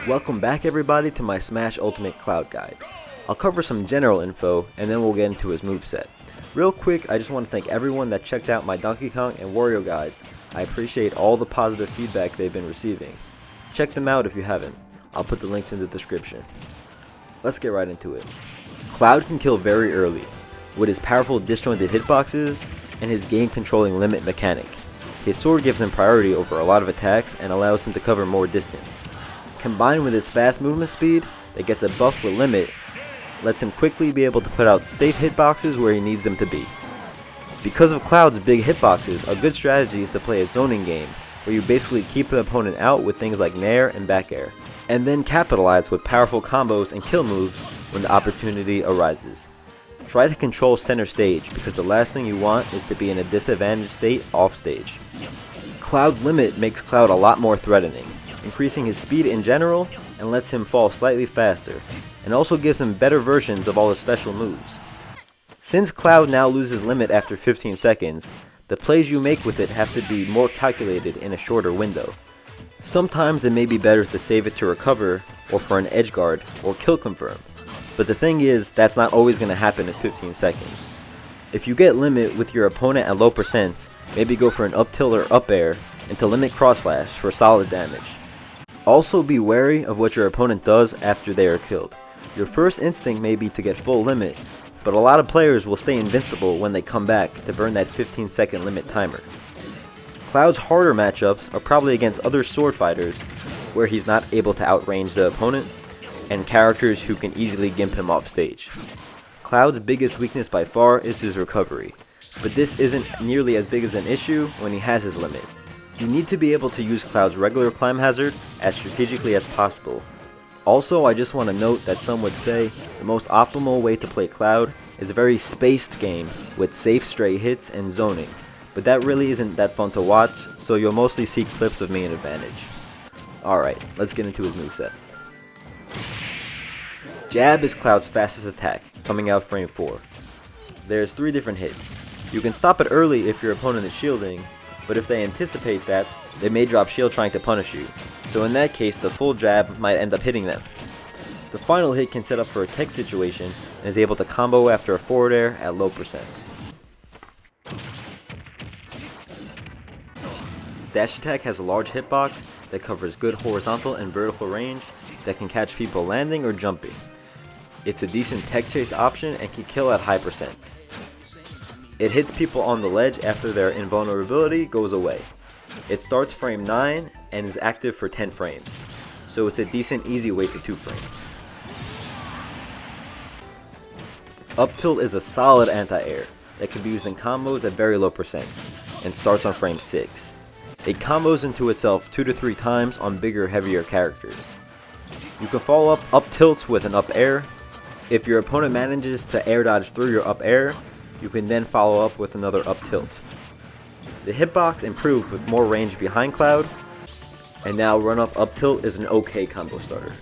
Welcome back everybody to my Smash Ultimate Cloud Guide. I'll cover some general info and then we'll get into his moveset. Real quick, I just want to thank everyone that checked out my Donkey Kong and Wario guides. I appreciate all the positive feedback they've been receiving. Check them out if you haven't. I'll put the links in the description. Let's get right into it. Cloud can kill very early, with his powerful disjointed hitboxes and his game controlling limit mechanic. His sword gives him priority over a lot of attacks and allows him to cover more distance. Combined with his fast movement speed that gets a buff with limit, lets him quickly be able to put out safe hitboxes where he needs them to be. Because of Cloud's big hitboxes, a good strategy is to play a zoning game, where you basically keep the opponent out with things like nair and back air, and then capitalize with powerful combos and kill moves when the opportunity arises. Try to control center stage, because the last thing you want is to be in a disadvantaged state off stage. Cloud's limit makes Cloud a lot more threatening, increasing his speed in general and lets him fall slightly faster, and also gives him better versions of all his special moves. Since Cloud now loses limit after 15 seconds, the plays you make with it have to be more calculated in a shorter window. Sometimes it may be better to save it to recover, or for an edge guard, or kill confirm. But the thing is, that's not always going to happen in 15 seconds. If you get limit with your opponent at low percents, maybe go for an up tilt or up air into limit cross slash for solid damage. Also be wary of what your opponent does after they are killed. Your first instinct may be to get full limit, but a lot of players will stay invincible when they come back to burn that 15-second limit timer. Cloud's harder matchups are probably against other sword fighters, where he's not able to outrange the opponent, and characters who can easily gimp him off stage. Cloud's biggest weakness by far is his recovery, but this isn't nearly as big as an issue when he has his limit. You need to be able to use Cloud's regular climb hazard as strategically as possible. Also, I just want to note that some would say the most optimal way to play Cloud is a very spaced game with safe stray hits and zoning, but that really isn't that fun to watch, so you'll mostly see clips of me in advantage. Alright, let's get into his moveset. Jab is Cloud's fastest attack, coming out frame 4. There's 3 different hits. You can stop it early if your opponent is shielding, but if they anticipate that, they may drop shield trying to punish you, so in that case the full jab might end up hitting them. The final hit can set up for a tech situation and is able to combo after a forward air at low percents. Dash attack has a large hitbox that covers good horizontal and vertical range that can catch people landing or jumping. It's a decent tech chase option and can kill at high percents. It hits people on the ledge after their invulnerability goes away. It starts frame 9 and is active for 10 frames, so it's a decent easy way to 2 frame. Up tilt is a solid anti-air that can be used in combos at very low percents, and starts on frame 6. It combos into itself 2 to 3 times on bigger, heavier characters. You can follow up tilts with an up air. If your opponent manages to air dodge through your up air, you can then follow up with another up tilt. The hitbox improved with more range behind Cloud, and now run up tilt is an okay combo starter.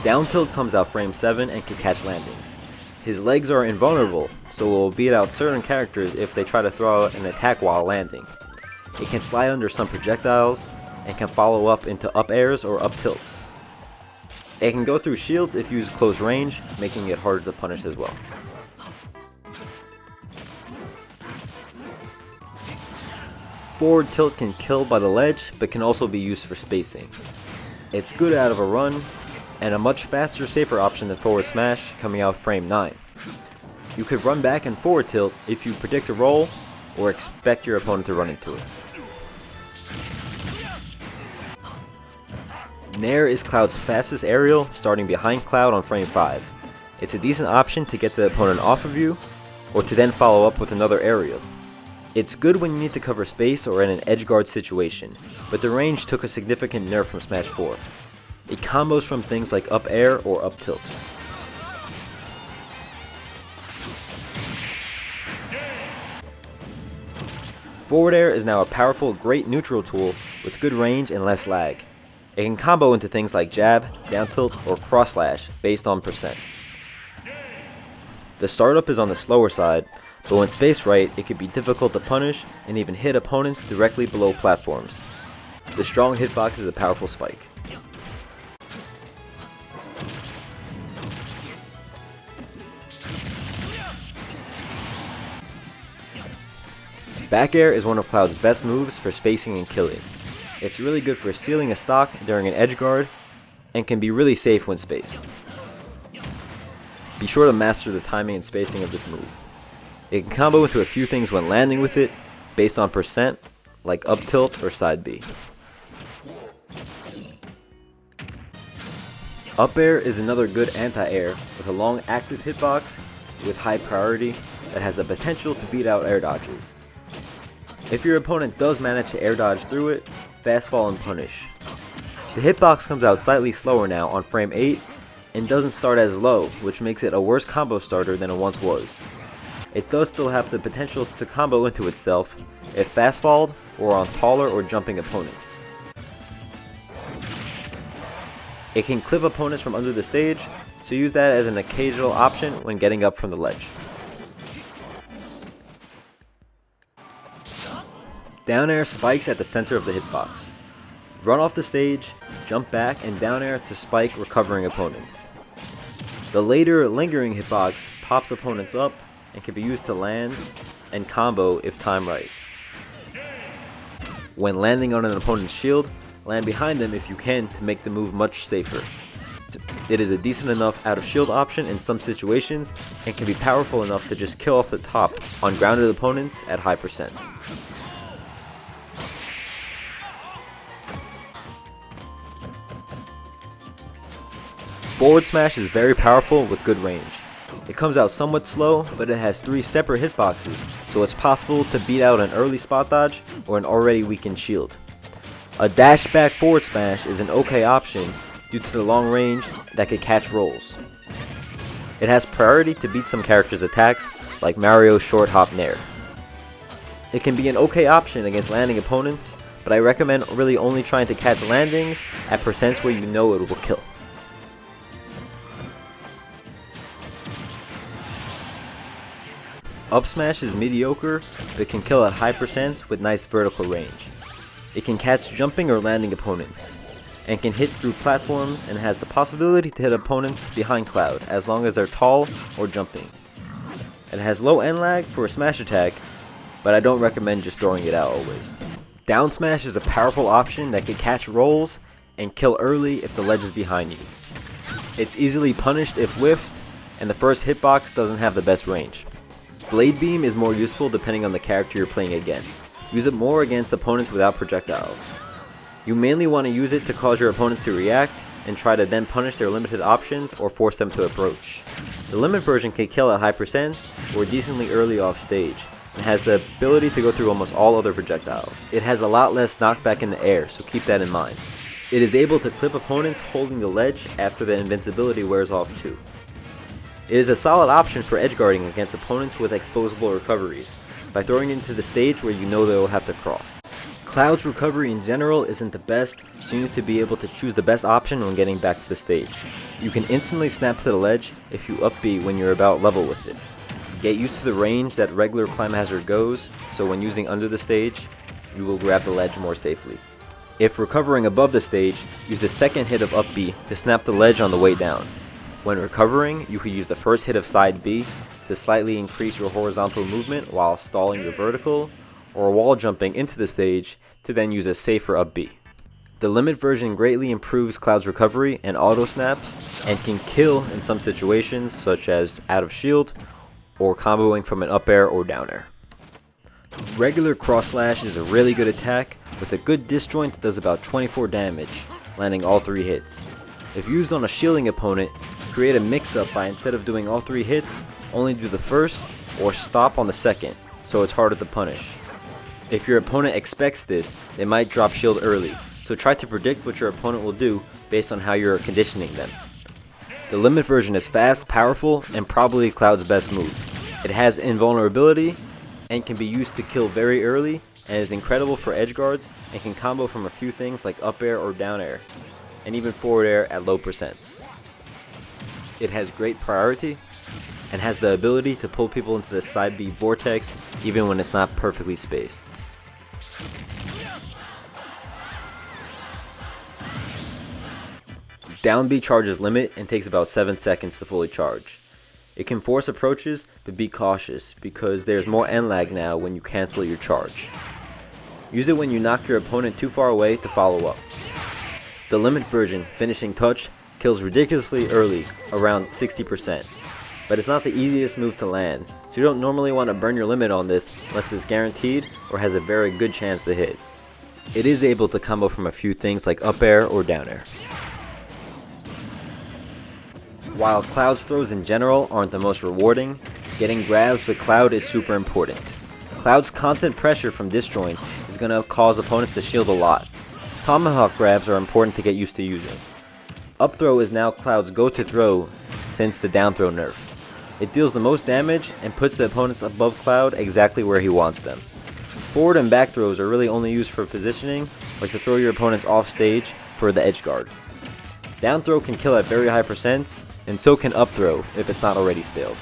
Down tilt comes out frame 7 and can catch landings. His legs are invulnerable, so will beat out certain characters if they try to throw out an attack while landing. It can slide under some projectiles, and can follow up into up airs or up tilts. It can go through shields if used close range, making it harder to punish as well. Forward tilt can kill by the ledge, but can also be used for spacing. It's good out of a run, and a much faster, safer option than forward smash, coming out frame 9. You could run back and forward tilt if you predict a roll, or expect your opponent to run into it. Nair is Cloud's fastest aerial, starting behind Cloud on frame 5. It's a decent option to get the opponent off of you, or to then follow up with another aerial. It's good when you need to cover space or in an edge guard situation, but the range took a significant nerf from Smash 4. It combos from things like up air or up tilt. Forward air is now a powerful, great neutral tool with good range and less lag. It can combo into things like jab, down tilt, or cross slash based on percent. The startup is on the slower side, but when spaced right, it can be difficult to punish and even hit opponents directly below platforms. The strong hitbox is a powerful spike. Back air is one of Cloud's best moves for spacing and killing. It's really good for sealing a stock during an edge guard, and can be really safe when spaced. Be sure to master the timing and spacing of this move. It can combo into a few things when landing with it, based on percent, like up tilt or side B. Up air is another good anti-air with a long active hitbox with high priority that has the potential to beat out air dodges. If your opponent does manage to air dodge through it, fast fall and punish. The hitbox comes out slightly slower now on frame 8 and doesn't start as low, which makes it a worse combo starter than it once was. It does still have the potential to combo into itself if fast falled or on taller or jumping opponents. It can clip opponents from under the stage, so use that as an occasional option when getting up from the ledge. Down air spikes at the center of the hitbox. Run off the stage, jump back, and down air to spike recovering opponents. The later lingering hitbox pops opponents up and can be used to land and combo if timed right. When landing on an opponent's shield, land behind them if you can to make the move much safer. It is a decent enough out of shield option in some situations and can be powerful enough to just kill off the top on grounded opponents at high percents. Forward smash is very powerful with good range. It comes out somewhat slow, but it has 3 separate hitboxes, so it's possible to beat out an early spot dodge or an already weakened shield. A dash back forward smash is an okay option due to the long range that can catch rolls. It has priority to beat some characters' attacks, like Mario's short hop nair. It can be an okay option against landing opponents, but I recommend really only trying to catch landings at percents where you know it will kill. Up smash is mediocre, but can kill at high percents with nice vertical range. It can catch jumping or landing opponents, and can hit through platforms and has the possibility to hit opponents behind Cloud as long as they're tall or jumping. It has low end lag for a smash attack, but I don't recommend just throwing it out always. Down smash is a powerful option that can catch rolls and kill early if the ledge is behind you. It's easily punished if whiffed, and the first hitbox doesn't have the best range. Blade Beam is more useful depending on the character you're playing against. Use it more against opponents without projectiles. You mainly want to use it to cause your opponents to react and try to then punish their limited options or force them to approach. The limit version can kill at high percents or decently early off stage, and has the ability to go through almost all other projectiles. It has a lot less knockback in the air, so keep that in mind. It is able to clip opponents holding the ledge after the invincibility wears off too. It is a solid option for edgeguarding against opponents with exposable recoveries, by throwing into the stage where you know they will have to cross. Cloud's recovery in general isn't the best, so you need to be able to choose the best option when getting back to the stage. You can instantly snap to the ledge if you up B when you're about level with it. Get used to the range that regular climb hazard goes, so when using under the stage, you will grab the ledge more safely. If recovering above the stage, use the second hit of up B to snap the ledge on the way down. When recovering, you could use the first hit of side B to slightly increase your horizontal movement while stalling your vertical, or wall jumping into the stage to then use a safer up B. The limit version greatly improves Cloud's recovery and auto snaps, and can kill in some situations such as out of shield, or comboing from an up air or down air. Regular cross slash is a really good attack with a good disjoint that does about 24 damage, landing all 3 hits. If used on a shielding opponent, create a mix-up by instead of doing all 3 hits, only do the first, or stop on the second, so it's harder to punish. If your opponent expects this, they might drop shield early, so try to predict what your opponent will do based on how you're conditioning them. The limit version is fast, powerful, and probably Cloud's best move. It has invulnerability, and can be used to kill very early, and is incredible for edge guards, and can combo from a few things like up air or down air, and even forward air at low percents. It has great priority, and has the ability to pull people into the side B vortex even when it's not perfectly spaced. Down B charges limit and takes about 7 seconds to fully charge. It can force approaches, but be cautious because there's more end lag now when you cancel your charge. Use it when you knock your opponent too far away to follow up. The limit version, Finishing Touch, kills ridiculously early, around 60%, but it's not the easiest move to land, so you don't normally want to burn your limit on this unless it's guaranteed or has a very good chance to hit. It is able to combo from a few things like up air or down air. While Cloud's throws in general aren't the most rewarding, getting grabs with Cloud is super important. Cloud's constant pressure from disjoints is going to cause opponents to shield a lot. Tomahawk grabs are important to get used to using. Up throw is now Cloud's go-to throw since the down throw nerf. It deals the most damage and puts the opponents above Cloud exactly where he wants them. Forward and back throws are really only used for positioning, like to throw your opponents off stage for the edge guard. Down throw can kill at very high percents, and so can up throw if it's not already stalled.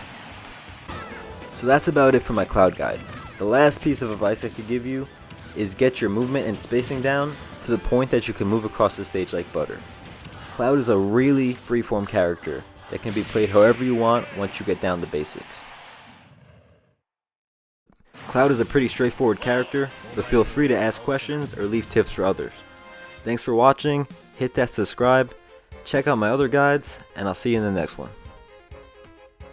So that's about it for my Cloud guide. The last piece of advice I could give you is get your movement and spacing down to the point that you can move across the stage like butter. Cloud is a really freeform character that can be played however you want once you get down the basics. Cloud is a pretty straightforward character, but feel free to ask questions or leave tips for others. Thanks for watching, hit that subscribe, check out my other guides, and I'll see you in the next one.